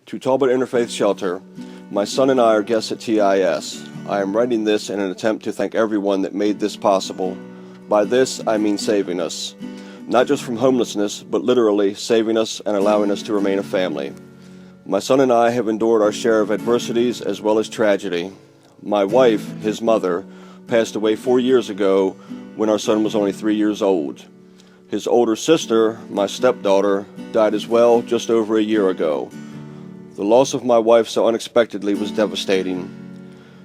To Talbot Interfaith Shelter, my son and I are guests at TIS. I am writing this in an attempt to thank everyone that made this possible. By this, I mean saving us. Not just from homelessness, but literally saving us and allowing us to remain a family. My son and I have endured our share of adversities as well as tragedy. My wife, his mother, passed away 4 years ago when our son was only 3 years old. His older sister, my stepdaughter, died as well just over a year ago. The loss of my wife so unexpectedly was devastating,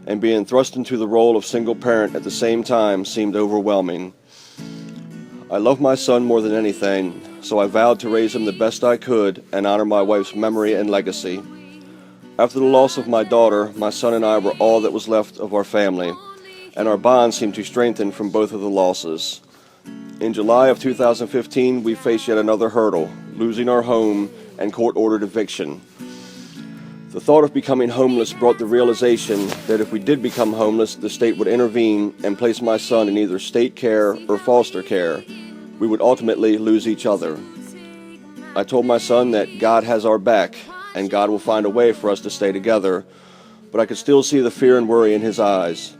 and being thrust into the role of single parent at the same time seemed overwhelming. I love my son more than anything, so I vowed to raise him the best I could and honor my wife's memory and legacy. After the loss of my daughter, my son and I were all that was left of our family, and our bond seemed to strengthen from both of the losses. In July of 2015, we faced yet another hurdle, losing our home and court-ordered eviction. The thought of becoming homeless brought the realization that if we did become homeless, the state would intervene and place my son in either state care or foster care. We would ultimately lose each other. I told my son that God has our back and God will find a way for us to stay together, but I could still see the fear and worry in his eyes.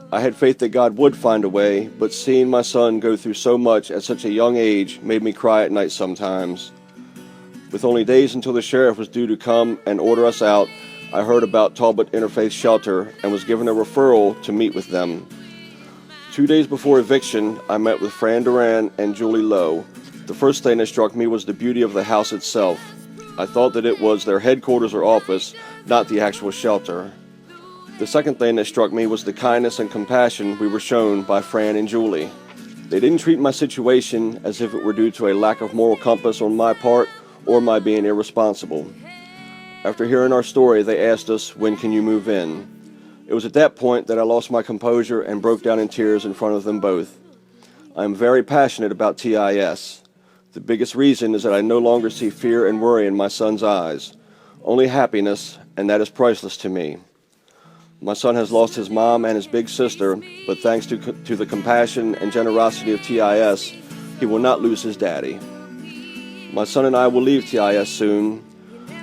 I had faith that God would find a way, but seeing my son go through so much at such a young age made me cry at night sometimes. With only days until the sheriff was due to come and order us out, I heard about Talbot Interfaith Shelter and was given a referral to meet with them. 2 days before eviction, I met with Fran Duran and Julie Lowe. The first thing that struck me was the beauty of the house itself. I thought that it was their headquarters or office, not the actual shelter. The second thing that struck me was the kindness and compassion we were shown by Fran and Julie. They didn't treat my situation as if it were due to a lack of moral compass on my part or my being irresponsible. After hearing our story, they asked us, "When can you move in?" It was at that point that I lost my composure and broke down in tears in front of them both. I am very passionate about TIS. The biggest reason is that I no longer see fear and worry in my son's eyes, only happiness, and that is priceless to me. My son has lost his mom and his big sister, but thanks to the compassion and generosity of TIS, he will not lose his daddy. My son and I will leave TIS soon,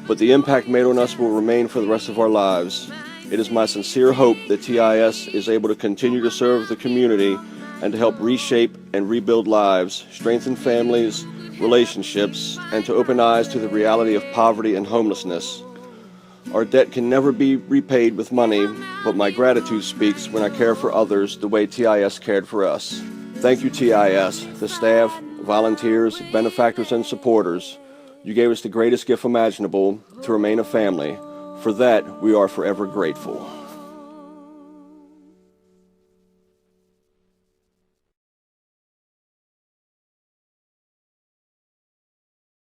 but the impact made on us will remain for the rest of our lives. It is my sincere hope that TIS is able to continue to serve the community and to help reshape and rebuild lives, strengthen families, relationships, and to open eyes to the reality of poverty and homelessness. Our debt can never be repaid with money, but my gratitude speaks when I care for others the way TIS cared for us. Thank you, TIS, the staff, volunteers, benefactors, and supporters. You gave us the greatest gift imaginable, to remain a family. For that, we are forever grateful.